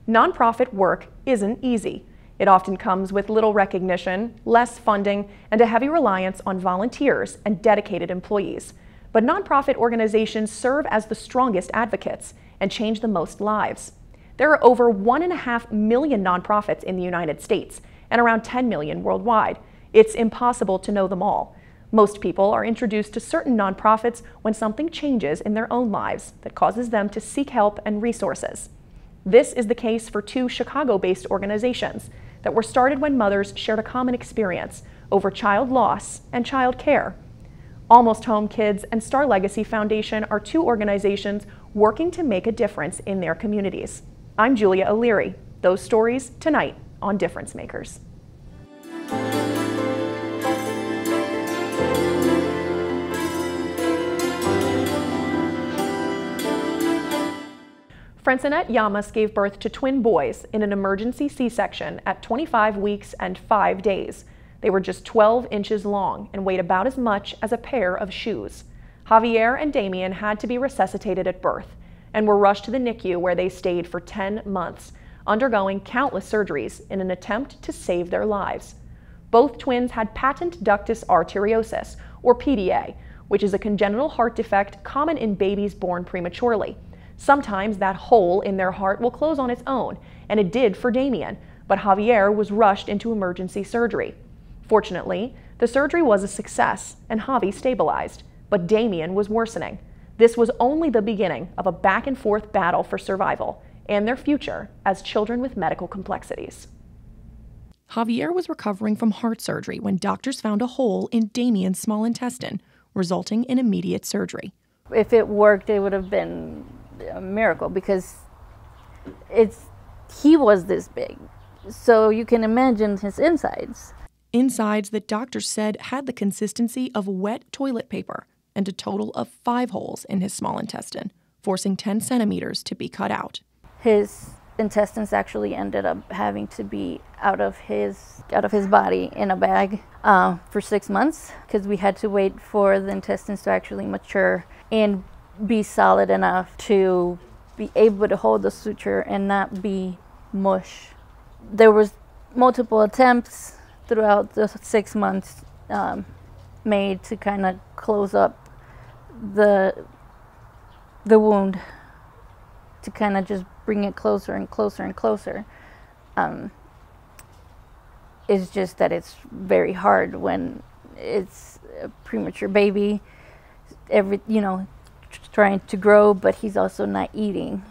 Nonprofit work isn't easy. It often comes with little recognition, less funding, and a heavy reliance on volunteers and dedicated employees. But nonprofit organizations serve as the strongest advocates and change the most lives. There are over 1.5 million nonprofits in the United States and around 10 million worldwide. It's impossible to know them all. Most people are introduced to certain nonprofits when something changes in their own lives that causes them to seek help and resources. This is the case for two Chicago-based organizations that were started when mothers shared a common experience over child loss and child care. Almost Home Kids and Star Legacy Foundation are two organizations working to make a difference in their communities. I'm Julia O'Leary. Those stories tonight on Difference Makers. Francennett Llamas gave birth to twin boys in an emergency C-section at 25 weeks and 5 days. They were just 12 inches long and weighed about as much as a pair of shoes. Xavier and Damian had to be resuscitated at birth and were rushed to the NICU, where they stayed for 10 months, undergoing countless surgeries in an attempt to save their lives. Both twins had patent ductus arteriosus, or PDA, which is a congenital heart defect common in babies born prematurely. Sometimes that hole in their heart will close on its own, and it did for Damian, but Xavier was rushed into emergency surgery. Fortunately, the surgery was a success, and Javi stabilized, but Damian was worsening. This was only the beginning of a back-and-forth battle for survival and their future as children with medical complexities. Xavier was recovering from heart surgery when doctors found a hole in Damian's small intestine, resulting in immediate surgery. If it worked, it would have been a miracle, because he was this big. So you can imagine his insides. Insides that doctors said had the consistency of wet toilet paper, and a total of 5 holes in his small intestine, forcing 10 centimeters to be cut out. His intestines actually ended up having to be out of his body in a bag for 6 months, because we had to wait for the intestines to actually mature and be solid enough to be able to hold the suture and not be mush. There was multiple attempts throughout the 6 months made to kind of close up the wound, to kind of just bring it closer and closer and closer. It's just that it's very hard when it's a premature baby, trying to grow, but he's also not eating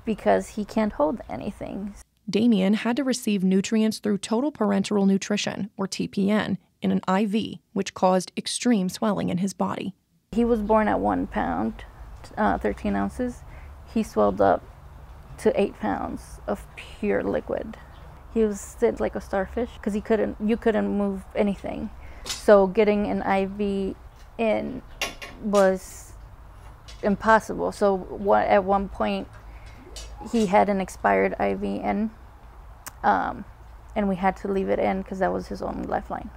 because he can't hold anything. Damian had to receive nutrients through total parenteral nutrition, or TPN, in an IV, which caused extreme swelling in his body. He was born at 1 pound, 13 ounces. He swelled up to 8 pounds of pure liquid. He was sit like a starfish because you couldn't move anything. So getting an IV in was impossible. So at one point he had an expired IV in, and we had to leave it in because that was his only lifeline.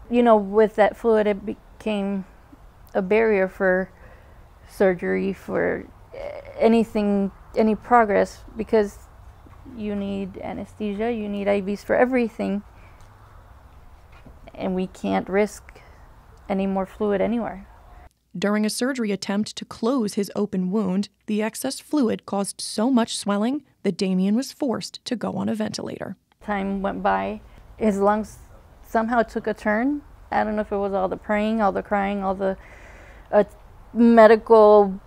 With that fluid, it became a barrier for surgery, for anything, any progress, because you need anesthesia, you need IVs for everything, and we can't risk any more fluid anywhere. During a surgery attempt to close his open wound, the excess fluid caused so much swelling that Damian was forced to go on a ventilator. Time went by. His lungs somehow took a turn. I don't know if it was all the praying, all the crying, all the medical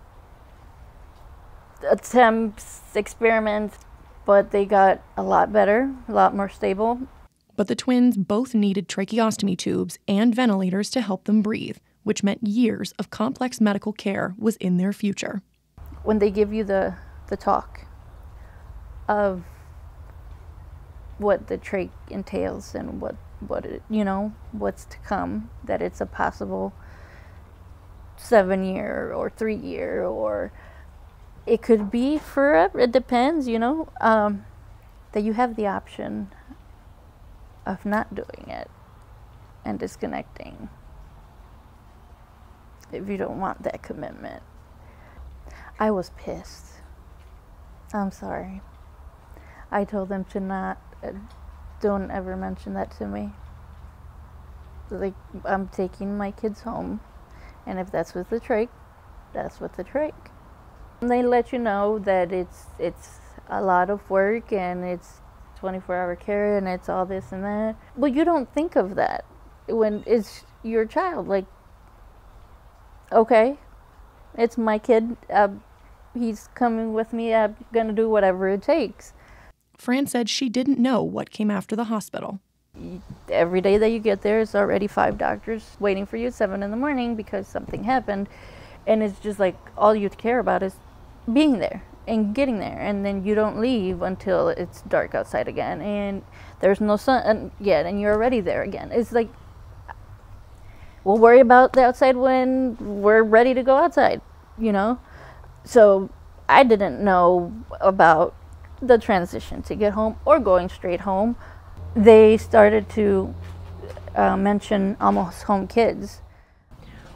attempts, experiments, but they got a lot better, a lot more stable. But the twins both needed tracheostomy tubes and ventilators to help them breathe, which meant years of complex medical care was in their future. When they give you the talk of what the trach entails and what it, what's to come, that it's a possible 7-year or 3-year, or it could be forever, it depends, that you have the option of not doing it and disconnecting if you don't want that commitment. I was pissed. I'm sorry. I told them to not, don't ever mention that to me. Like, I'm taking my kids home, and if that's with the trach, that's with the trach. And they let you know that it's a lot of work, and it's 24-hour care, and it's all this and that. But you don't think of that when it's your child. Like, okay, it's my kid. He's coming with me. I'm going to do whatever it takes. Fran said she didn't know what came after the hospital. Every day that you get there, it's already 5 doctors waiting for you at 7 in the morning because something happened. And it's just like all you care about is being there and getting there. And then you don't leave until it's dark outside again. And there's no sun yet, and you're already there again. It's like, we'll worry about the outside when we're ready to go outside, you know? So I didn't know about the transition to get home or going straight home. They started to mention Almost Home Kids.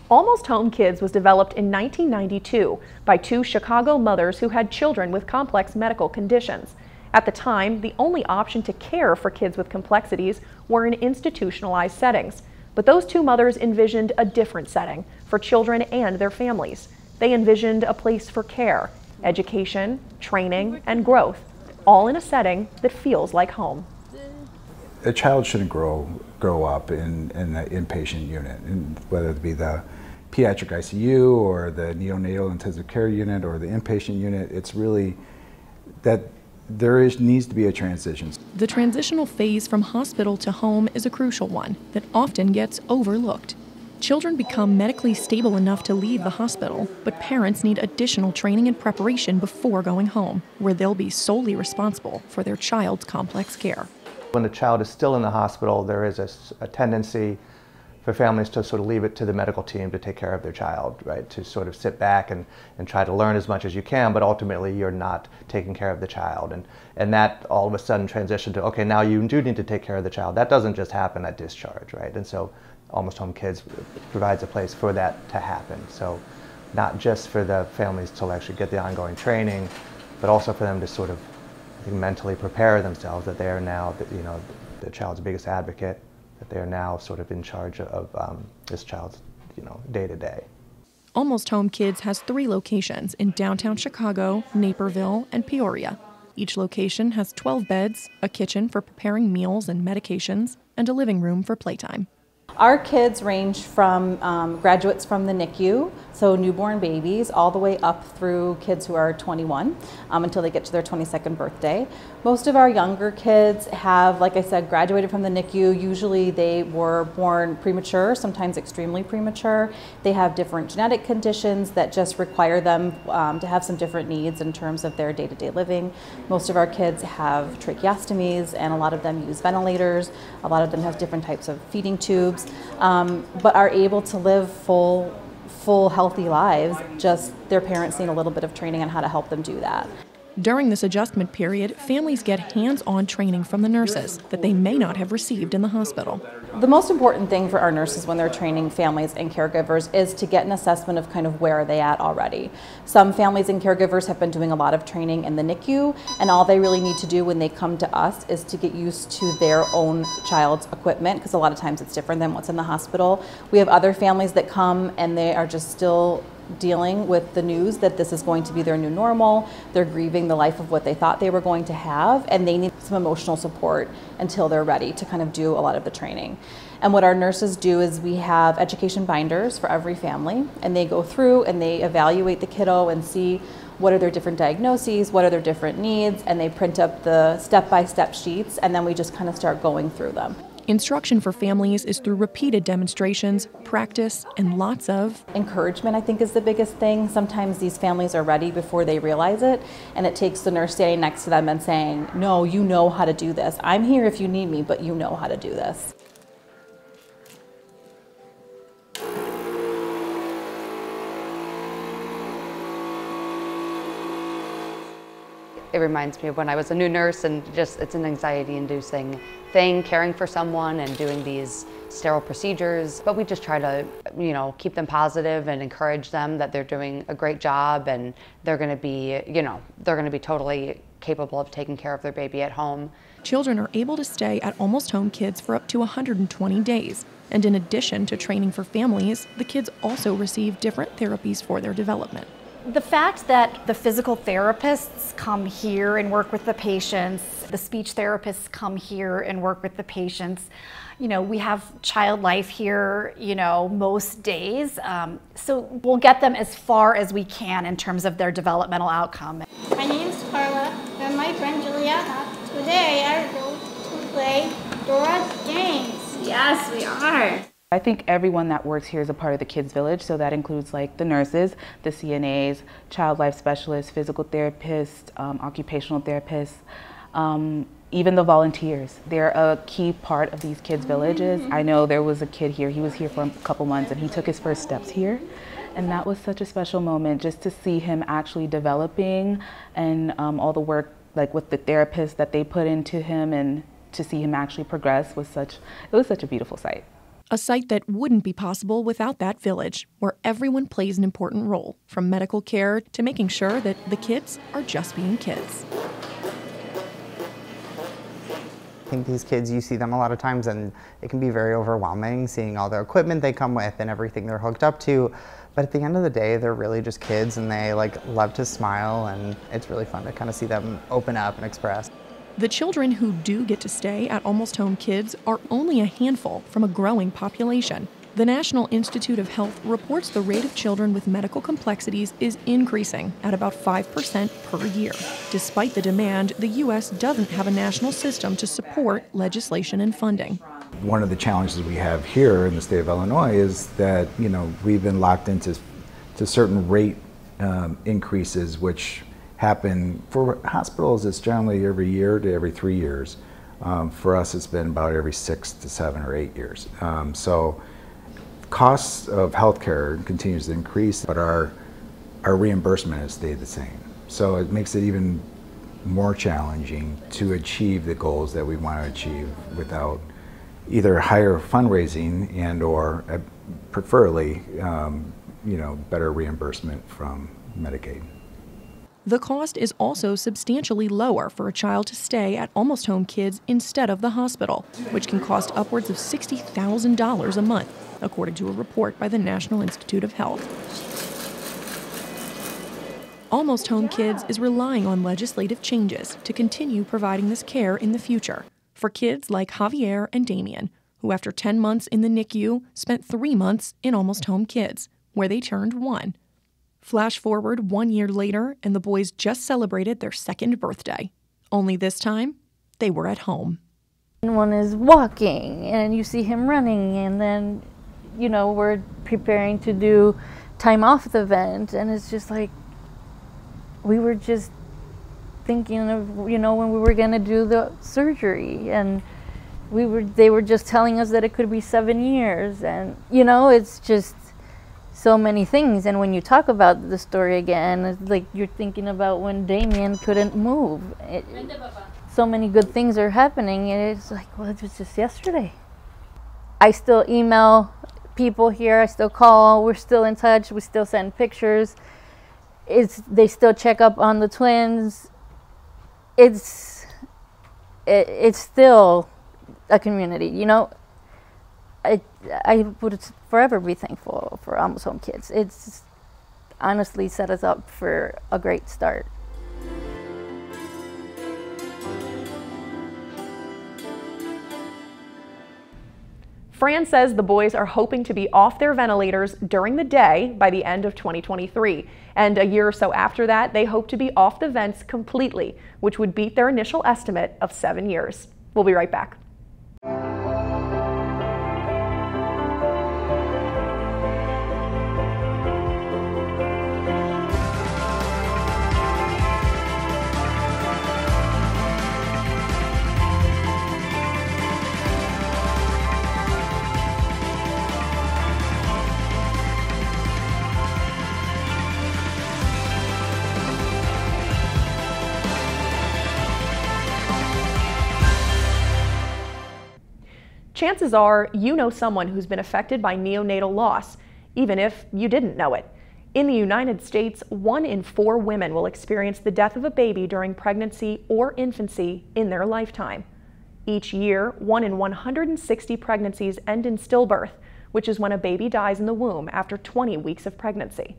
Almost Home Kids was developed in 1992 by 2 Chicago mothers who had children with complex medical conditions. At the time, the only option to care for kids with complexities were in institutionalized settings. But those 2 mothers envisioned a different setting for children and their families. They envisioned a place for care, education, training, and growth, all in a setting that feels like home. A child shouldn't grow up in the inpatient unit, and whether it be the pediatric ICU or the neonatal intensive care unit or the inpatient unit. It's really that needs to be a transition. The transitional phase from hospital to home is a crucial one that often gets overlooked. Children become medically stable enough to leave the hospital, but parents need additional training and preparation before going home, where they'll be solely responsible for their child's complex care. When a child is still in the hospital, there is a tendency for families to sort of leave it to the medical team to take care of their child, right? To sort of sit back and try to learn as much as you can, but ultimately you're not taking care of the child. And that all of a sudden transitioned to, okay, now you do need to take care of the child. That doesn't just happen at discharge, right? And so Almost Home Kids provides a place for that to happen. So not just for the families to actually get the ongoing training, but also for them to sort of, I think, mentally prepare themselves that they are now, you know, the child's biggest advocate, that they are now sort of in charge of this child's, you know, day-to-day. Almost Home Kids has 3 locations in downtown Chicago, Naperville, and Peoria. Each location has 12 beds, a kitchen for preparing meals and medications, and a living room for playtime. Our kids range from graduates from the NICU, so newborn babies, all the way up through kids who are 21 until they get to their 22nd birthday. Most of our younger kids have, like I said, graduated from the NICU. Usually they were born premature, sometimes extremely premature. They have different genetic conditions that just require them to have some different needs in terms of their day-to-day living. Most of our kids have tracheostomies, and a lot of them use ventilators. A lot of them have different types of feeding tubes. But are able to live full, healthy lives, just their parents need a little bit of training on how to help them do that. During this adjustment period, families get hands-on training from the nurses that they may not have received in the hospital. The most important thing for our nurses when they're training families and caregivers is to get an assessment of kind of where are they at already. Some families and caregivers have been doing a lot of training in the NICU, and all they really need to do when they come to us is to get used to their own child's equipment, because a lot of times it's different than what's in the hospital. We have other families that come and they are just still dealing with the news that this is going to be their new normal. They're grieving the life of what they thought they were going to have, and they need some emotional support until they're ready to kind of do a lot of the training. And what our nurses do is we have education binders for every family, and they go through and they evaluate the kiddo and see what are their different diagnoses, what are their different needs, and they print up the step-by-step sheets, and then we just kind of start going through them. Instruction for families is through repeated demonstrations, practice, and lots of encouragement, I think, is the biggest thing. Sometimes these families are ready before they realize it, and it takes the nurse standing next to them and saying, no, you know how to do this. I'm here if you need me, but you know how to do this. It reminds me of when I was a new nurse, and just it's an anxiety-inducing thing, caring for someone and doing these sterile procedures. But we just try to, you know, keep them positive and encourage them that they're doing a great job, and they're going to be, you know, they're going to be totally capable of taking care of their baby at home. Children are able to stay at Almost Home Kids for up to 120 days. And in addition to training for families, the kids also receive different therapies for their development. The fact that the physical therapists come here and work with the patients, the speech therapists come here and work with the patients. You know, we have Child Life here, you know, most days. So we'll get them as far as we can in terms of their developmental outcome. My name's Carla and my friend Juliana. Today I go to play Dora's games. Yes, we are. I think everyone that works here is a part of the Kids Village, so that includes like the nurses, the CNAs, child life specialists, physical therapists, occupational therapists, even the volunteers. They're a key part of these kids' villages. I know there was a kid here, he was here for a couple months and he took his first steps here. And that was such a special moment just to see him actually developing and all the work like with the therapists that they put into him, and to see him actually progress was it was such a beautiful sight. A sight that wouldn't be possible without that village, where everyone plays an important role, from medical care to making sure that the kids are just being kids. I think these kids, you see them a lot of times and it can be very overwhelming seeing all the equipment they come with and everything they're hooked up to. But at the end of the day, they're really just kids and they love to smile, and it's really fun to kind of see them open up and express. The children who do get to stay at Almost Home Kids are only a handful from a growing population. The National Institute of Health reports the rate of children with medical complexities is increasing at about 5% per year. Despite the demand, the U.S. doesn't have a national system to support legislation and funding. One of the challenges we have here in the state of Illinois is that, you know, we've been locked into certain rate increases, which happen for hospitals. It's generally every year to every 3 years. For us, it's been about every 6 to 7 or 8 years. So costs of healthcare continues to increase, but our reimbursement has stayed the same. So it makes it even more challenging to achieve the goals that we want to achieve without either higher fundraising and or preferably, you know, better reimbursement from Medicaid. The cost is also substantially lower for a child to stay at Almost Home Kids instead of the hospital, which can cost upwards of $60,000 a month, according to a report by the National Institute of Health. Almost Home Kids is relying on legislative changes to continue providing this care in the future for kids like Xavier and Damian, who after 10 months in the NICU spent 3 months in Almost Home Kids, where they turned 1. Flash forward 1 year later, and the boys just celebrated their 2nd birthday. Only this time, they were at home. One is walking, and you see him running, and then, you know, we're preparing to do time off the vent, and it's just like, we were just thinking of, you know, when we were going to do the surgery, and they were just telling us that it could be 7 years, and, you know, it's just so many things. And when you talk about the story again, it's like you're thinking about when Damian couldn't move. So many good things are happening, and it's like, well, it was just yesterday. I still email people here, I still call, we're still in touch, we still send pictures. They still check up on the twins. It's still a community, you know. I would forever be thankful for Almost Home Kids. It's honestly set us up for a great start. Fran says the boys are hoping to be off their ventilators during the day by the end of 2023. And a year or so after that, they hope to be off the vents completely, which would beat their initial estimate of 7 years. We'll be right back. Chances are you know someone who's been affected by neonatal loss, even if you didn't know it. In the United States, 1 in 4 women will experience the death of a baby during pregnancy or infancy in their lifetime. Each year, 1 in 160 pregnancies end in stillbirth, which is when a baby dies in the womb after 20 weeks of pregnancy.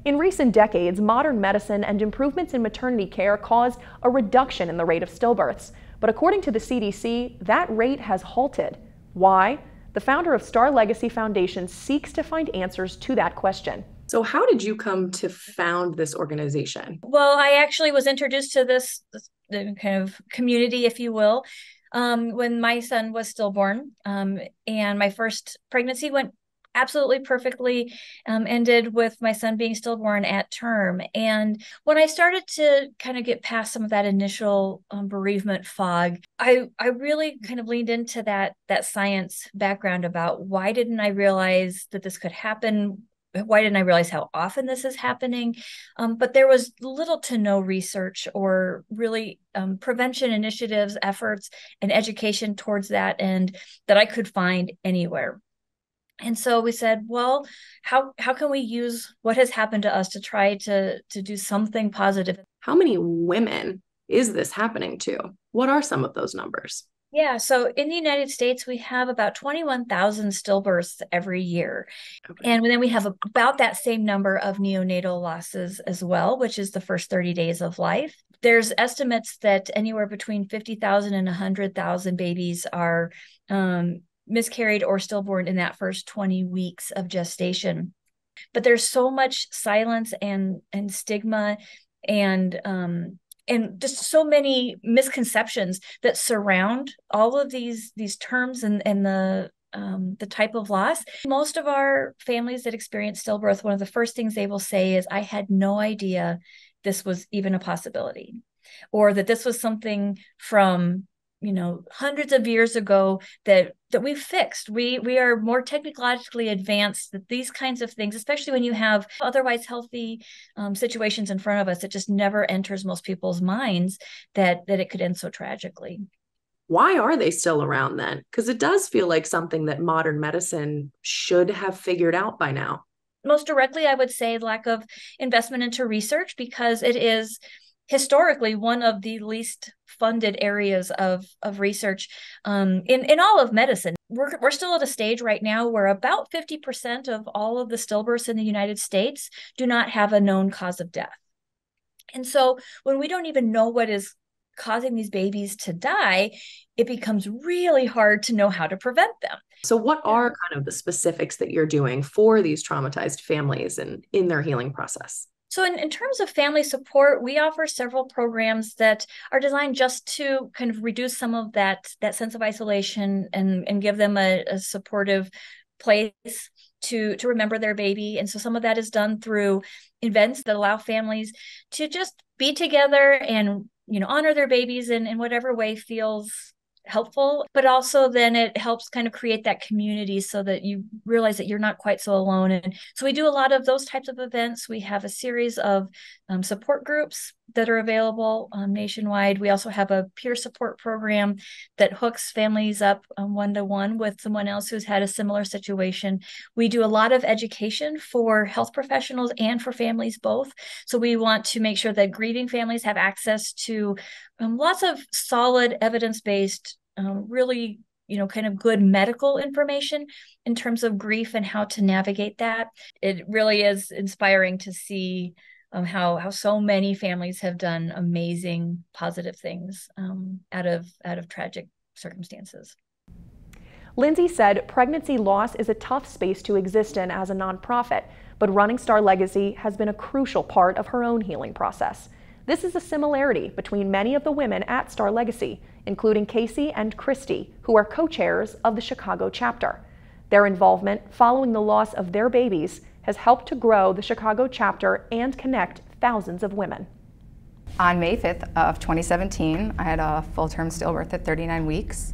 In recent decades, modern medicine and improvements in maternity care caused a reduction in the rate of stillbirths. But according to the CDC, that rate has halted. Why? The founder of Star Legacy Foundation seeks to find answers to that question. So how did you come to found this organization? Well, I actually was introduced to this kind of community, if you will, when my son was stillborn. And my first pregnancy went absolutely perfectly, ended with my son being stillborn at term. And when I started to kind of get past some of that initial bereavement fog, I really kind of leaned into that science background about why didn't I realize that this could happen? Why didn't I realize how often this is happening? But there was little to no research or really prevention initiatives, efforts, and education towards that end that I could find anywhere. And so we said, well, how can we use what has happened to us to try to do something positive? How many women is this happening to? What are some of those numbers? Yeah, so in the United States, we have about 21,000 stillbirths every year. Okay. And then we have about that same number of neonatal losses as well, which is the first 30 days of life. There's estimates that anywhere between 50,000 and 100,000 babies are miscarried or stillborn in that first 20 weeks of gestation. But there's so much silence and stigma and just so many misconceptions that surround all of these terms and the type of loss. Most of our families that experience stillbirth, one of the first things they will say is, I had no idea this was even a possibility, or that this was something from hundreds of years ago that we've fixed. We are more technologically advanced, that these kinds of things, especially when you have otherwise healthy situations in front of us, it just never enters most people's minds that it could end so tragically. Why are they still around then? Because it does feel like something that modern medicine should have figured out by now. Most directly, I would say lack of investment into research, because it is historically one of the least funded areas of research in all of medicine. We're still at a stage right now where about 50% of all of the stillbirths in the United States do not have a known cause of death. And so when we don't even know what is causing these babies to die, it becomes really hard to know how to prevent them. So what are kind of the specifics that you're doing for these traumatized families and in their healing process? So in terms of family support, we offer several programs that are designed just to kind of reduce some of that sense of isolation and give them a supportive place to remember their baby. And so some of that is done through events that allow families to just be together and honor their babies in whatever way feels helpful, but also then it helps kind of create that community so that you realize that you're not quite so alone. And so we do a lot of those types of events. We have a series of support groups that are available nationwide. We also have a peer support program that hooks families up one-to-one with someone else who's had a similar situation. We do a lot of education for health professionals and for families both. So we want to make sure that grieving families have access to lots of solid evidence-based, really, kind of good medical information in terms of grief and how to navigate that. It really is inspiring to see how so many families have done amazing, positive things out of tragic circumstances. Lindsay said pregnancy loss is a tough space to exist in as a nonprofit, but running Star Legacy has been a crucial part of her own healing process. This is a similarity between many of the women at Star Legacy, including Kasey and Kristi, who are co-chairs of the Chicago chapter. Their involvement following the loss of their babies has helped to grow the Chicago chapter and connect thousands of women. On May 5th of 2017, I had a full-term stillbirth at 39 weeks.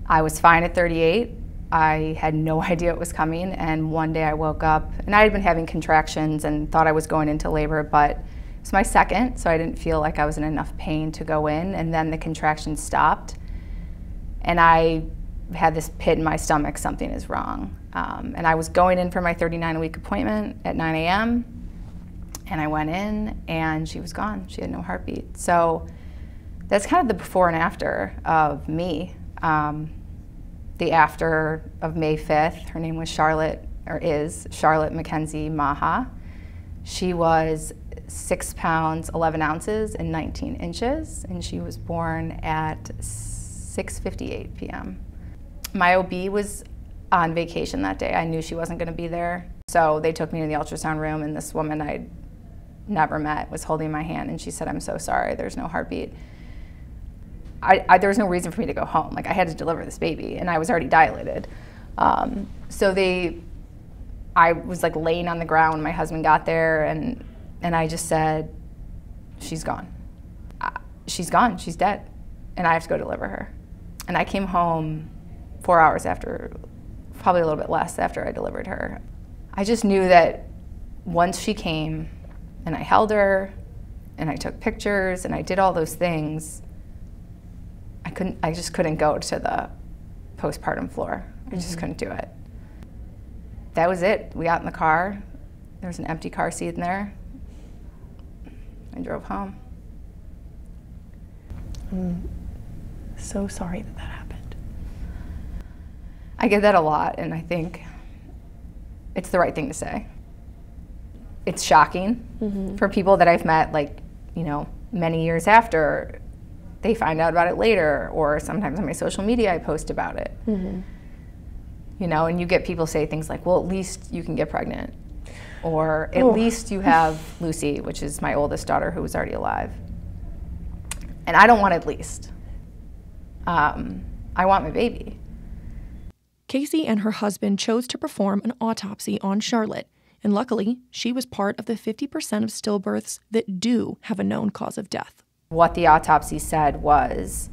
I was fine at 38. I had no idea it was coming, and one day I woke up, and I had been having contractions and thought I was going into labor, but it's my second, so I didn't feel like I was in enough pain to go in, and then the contractions stopped, and I had this pit in my stomach, something is wrong. And I was going in for my 39-week appointment at 9 a.m., And I went in and she was gone. She had no heartbeat. So that's kind of the before and after of me. The after of May 5th, her name was Charlotte, or is Charlotte Mackenzie Macha. She was 6 pounds, 11 ounces, and 19 inches, and she was born at 6:58 p.m. My OB was on vacation that day. I knew she wasn't going to be there. So they took me to the ultrasound room, and this woman I'd never met was holding my hand, and she said, "I'm so sorry, there's no heartbeat." There was no reason for me to go home. Like, I had to deliver this baby, and I was already dilated. I was like laying on the ground when my husband got there, and I just said, "She's gone. She's gone, she's dead, and I have to go deliver her." And I came home 4 hours after, probably a little bit less after I delivered her. I just knew that once she came and I held her and I took pictures and I did all those things, I just couldn't go to the postpartum floor. I just couldn't do it. That was it. We got in the car. There was an empty car seat in there. I drove home. I'm so sorry that happened. I get that a lot, and I think it's the right thing to say. It's shocking for people that I've met, like, you know, many years after. They find out about it later, or sometimes on my social media I post about it. You know, and you get people say things like, "Well, at least you can get pregnant," or "At least you have Lucy," which is my oldest daughter who was already alive. And I don't want "at least." I want my baby. Kasey and her husband chose to perform an autopsy on Charlotte, and luckily, she was part of the 50% of stillbirths that do have a known cause of death. What the autopsy said was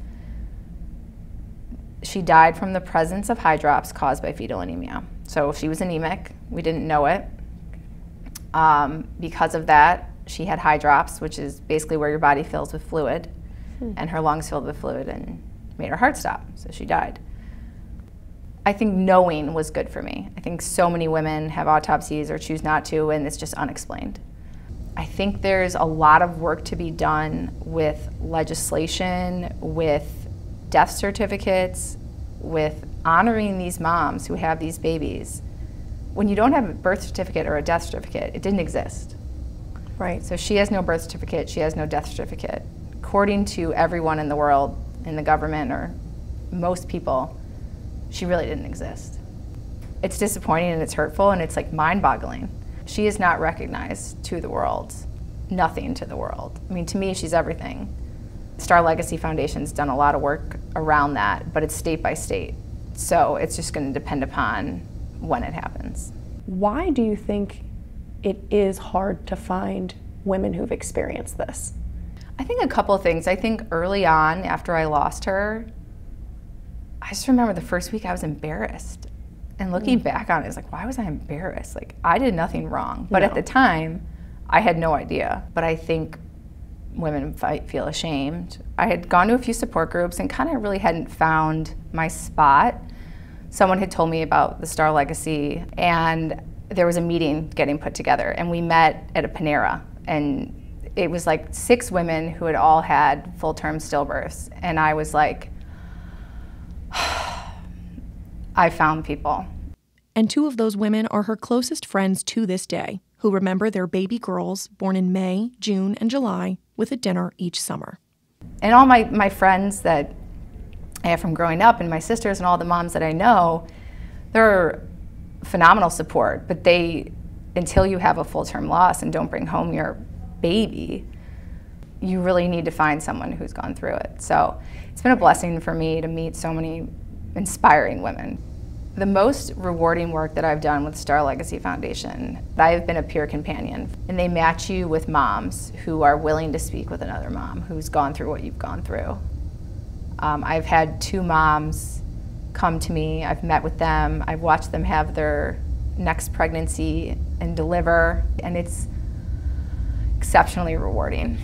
she died from the presence of hydrops caused by fetal anemia. So she was anemic. We didn't know it. Because of that, she had hydrops, which is basically where your body fills with fluid, and her lungs filled with fluid and made her heart stop. So she died. I think knowing was good for me. I think so many women have autopsies or choose not to, and it's just unexplained. I think there's a lot of work to be done with legislation, with death certificates, with honoring these moms who have these babies. When you don't have a birth certificate or a death certificate, it didn't exist. Right. So she has no birth certificate, she has no death certificate. According to everyone in the world, in the government, or most people, she really didn't exist. It's disappointing and it's hurtful and it's like mind-boggling. She is not recognized to the world, nothing to the world. I mean, to me, she's everything. Star Legacy Foundation's done a lot of work around that, but it's state by state. So it's just going to depend upon when it happens. Why do you think it is hard to find women who've experienced this? I think a couple of things. I think early on, after I lost her, I just remember the first week I was embarrassed. And looking back on it, it's like, why was I embarrassed? Like, I did nothing wrong. But at the time, I had no idea. But I think women feel ashamed. I had gone to a few support groups and kind of really hadn't found my spot. Someone had told me about the Star Legacy, and there was a meeting getting put together, and we met at a Panera. And it was like 6 women who had all had full-term stillbirths. And I was like, I found people. And 2 of those women are her closest friends to this day, who remember their baby girls born in May, June, and July with a dinner each summer. And all my friends that I have from growing up, and my sisters and all the moms that I know, they're phenomenal support, but until you have a full-term loss and don't bring home your baby, you really need to find someone who's gone through it. So it's been a blessing for me to meet so many inspiring women. The most rewarding work that I've done with Star Legacy Foundation, I've been a peer companion, and they match you with moms who are willing to speak with another mom who's gone through what you've gone through. I've had 2 moms come to me, I've met with them, I've watched them have their next pregnancy and deliver, and it's exceptionally rewarding.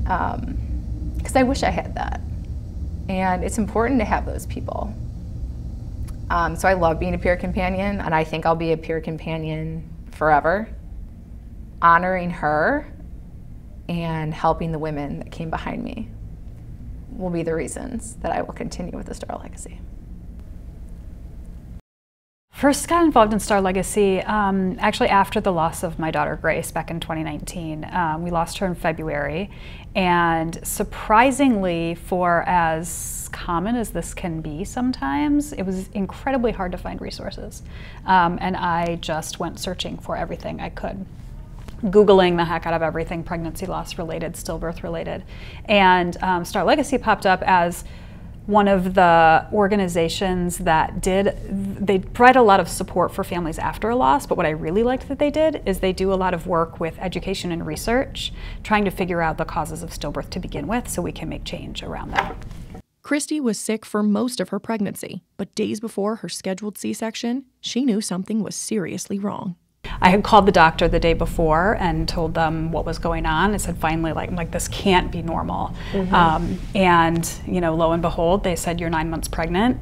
Because I wish I had that. And it's important to have those people. So I love being a peer companion, and I think I'll be a peer companion forever. honoring her and helping the women that came behind me will be the reasons that I will continue with the Star Legacy. First got involved in Star Legacy actually after the loss of my daughter Grace back in 2019. We lost her in February, and surprisingly, for as common as this can be sometimes, it was incredibly hard to find resources. And I just went searching for everything I could. Googling the heck out of everything pregnancy loss related, stillbirth related. And Star Legacy popped up as one of the organizations that they provide a lot of support for families after a loss, but what I really liked that they did is they do a lot of work with education and research, trying to figure out the causes of stillbirth to begin with so we can make change around that. Kristi was sick for most of her pregnancy, but days before her scheduled C-section, she knew something was seriously wrong. I had called the doctor the day before and told them what was going on. I said, finally, like this can't be normal. And you know, lo and behold, they said, you're 9 months pregnant.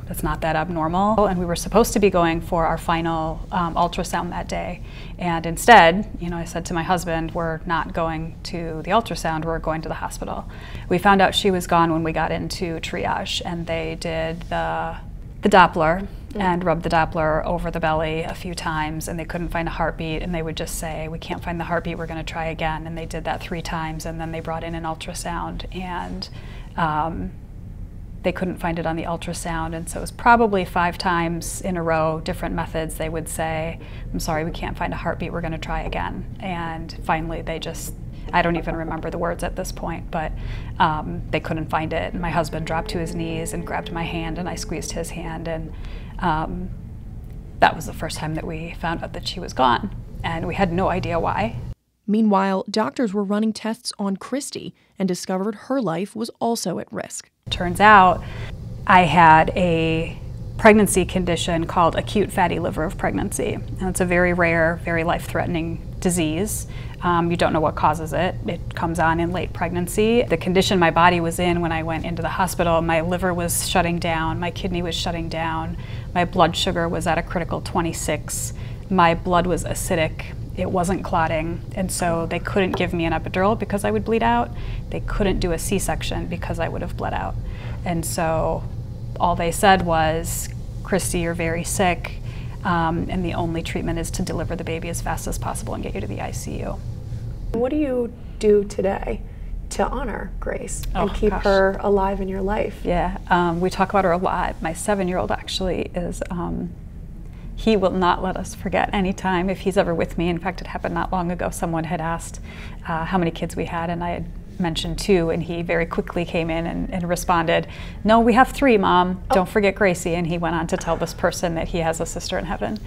It's not that abnormal. And we were supposed to be going for our final ultrasound that day. And instead, you know, I said to my husband, we're not going to the ultrasound, we're going to the hospital. We found out she was gone when we got into triage, and they did the Doppler and rubbed the Doppler over the belly a few times, and they couldn't find a heartbeat, and they would just say, we can't find the heartbeat, we're going to try again. And they did that 3 times, and then they brought in an ultrasound, and they couldn't find it on the ultrasound. And so it was probably 5 times in a row, different methods. They would say, I'm sorry, we can't find a heartbeat, we're going to try again. And finally they just, I don't even remember the words at this point, but they couldn't find it. And my husband dropped to his knees and grabbed my hand, and I squeezed his hand, and that was the first time that we found out that she was gone, and we had no idea why. Meanwhile, doctors were running tests on Kristi and discovered her life was also at risk. Turns out I had a pregnancy condition called acute fatty liver of pregnancy, and it's a very rare, very life-threatening disease. You don't know what causes it. It comes on in late pregnancy. The condition my body was in when I went into the hospital, my liver was shutting down, my kidney was shutting down, my blood sugar was at a critical 26, my blood was acidic, it wasn't clotting, and so they couldn't give me an epidural because I would bleed out. They couldn't do a C-section because I would have bled out. And so all they said was, Kristi, you're very sick, and the only treatment is to deliver the baby as fast as possible and get you to the ICU. What do you do today to honor Grace and keep her alive in your life? Yeah, we talk about her a lot. My 7-year-old actually is, he will not let us forget any time if he's ever with me. In fact, it happened not long ago. Someone had asked how many kids we had, and I had mentioned 2, and he very quickly came in and responded, no, we have 3, Mom. Don't forget Gracie. And he went on to tell this person that he has a sister in heaven.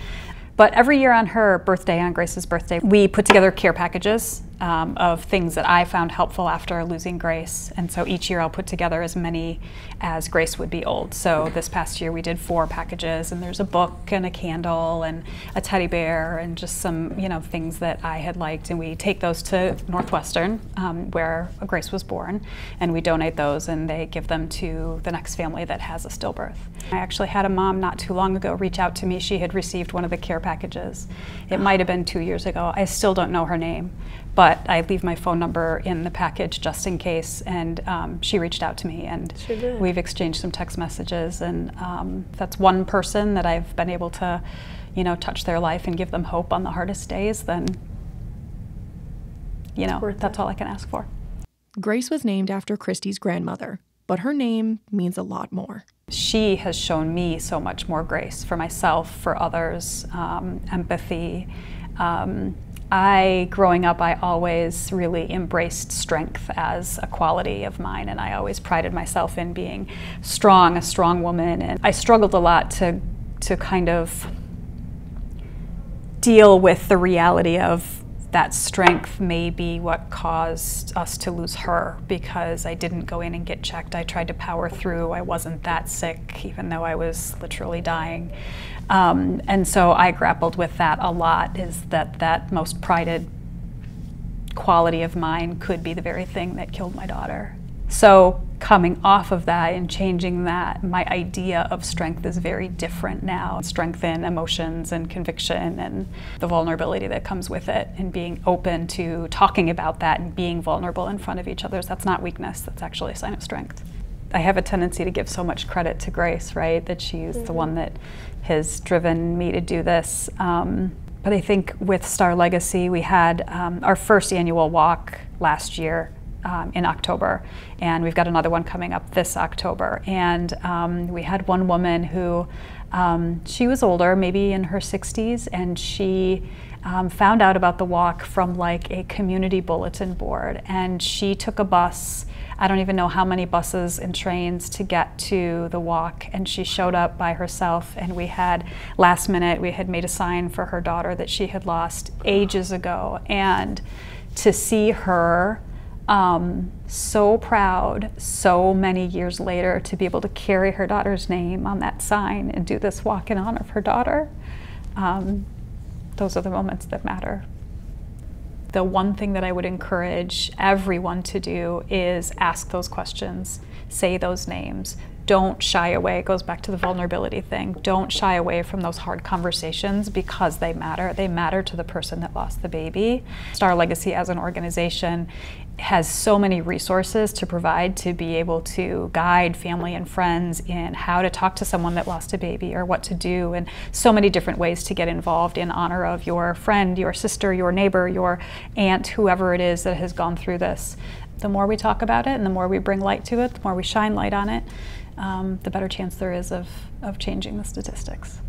But every year on her birthday, on Grace's birthday, we put together care packages of things that I found helpful after losing Grace. And so each year I'll put together as many as Grace would be old. So this past year we did 4 packages, and there's a book and a candle and a teddy bear and just some, you know, things that I had liked. And we take those to Northwestern, where Grace was born, and we donate those, and they give them to the next family that has a stillbirth. I actually had a mom not too long ago reach out to me. She had received one of the care packages. It might have been 2 years ago. I still don't know her name, but I leave my phone number in the package just in case, and she reached out to me, and we've exchanged some text messages, and that's one person that I've been able to, you know, touch their life and give them hope on the hardest days, then, you know, that's all I can ask for. Grace was named after Kristi's grandmother, but her name means a lot more. She has shown me so much more grace for myself, for others, empathy. Growing up, I always really embraced strength as a quality of mine, and I always prided myself in being strong, a strong woman. And I struggled a lot to kind of deal with the reality of that strength may be what caused us to lose her, because I didn't go in and get checked. I tried to power through. I wasn't that sick, even though I was literally dying. And so I grappled with that a lot, is that most prided quality of mine could be the very thing that killed my daughter. So coming off of that and changing that, my idea of strength is very different now. Strength in emotions and conviction and the vulnerability that comes with it, and being open to talking about that and being vulnerable in front of each other. That's not weakness, that's actually a sign of strength. I have a tendency to give so much credit to Grace, right? That she's the one that has driven me to do this. But I think with Star Legacy, we had our first annual walk last year in October, and we've got another one coming up this October. And we had one woman who, she was older, maybe in her 60s, and she found out about the walk from like a community bulletin board, and she took a bus, I don't even know how many buses and trains to get to the walk, and she showed up by herself, and we had, last minute, we had made a sign for her daughter that she had lost ages ago, and to see her so proud so many years later to be able to carry her daughter's name on that sign and do this walk in honor of her daughter, those are the moments that matter. The one thing that I would encourage everyone to do is ask those questions, say those names. Don't shy away. It goes back to the vulnerability thing. Don't shy away from those hard conversations, because they matter. They matter to the person that lost the baby. Star Legacy as an organization has so many resources to provide to be able to guide family and friends in how to talk to someone that lost a baby or what to do, and so many different ways to get involved in honor of your friend, your sister, your neighbor, your aunt, whoever it is that has gone through this. The more we talk about it and the more we bring light to it, the more we shine light on it, the better chance there is of changing the statistics.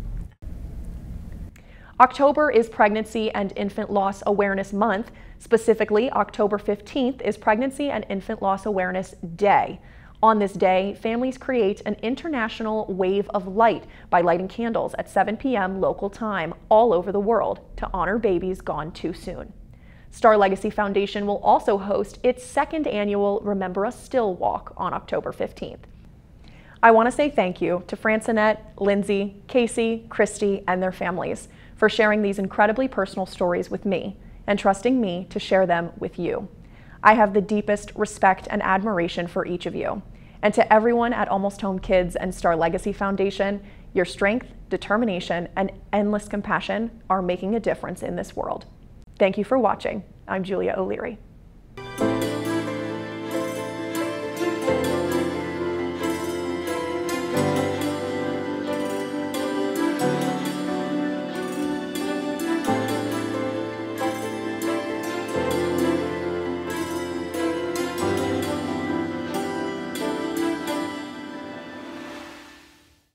October is Pregnancy and Infant Loss Awareness Month. Specifically, October 15th is Pregnancy and Infant Loss Awareness Day. On this day, families create an international wave of light by lighting candles at 7 p.m. local time all over the world to honor babies gone too soon. Star Legacy Foundation will also host its second annual Remember Us Still Walk on October 15th. I want to say thank you to Francennett, Lindsay, Kasey, Kristi, and their families for sharing these incredibly personal stories with me and trusting me to share them with you. I have the deepest respect and admiration for each of you. And to everyone at Almost Home Kids and Star Legacy Foundation, your strength, determination, and endless compassion are making a difference in this world. Thank you for watching. I'm Julia O'Leary.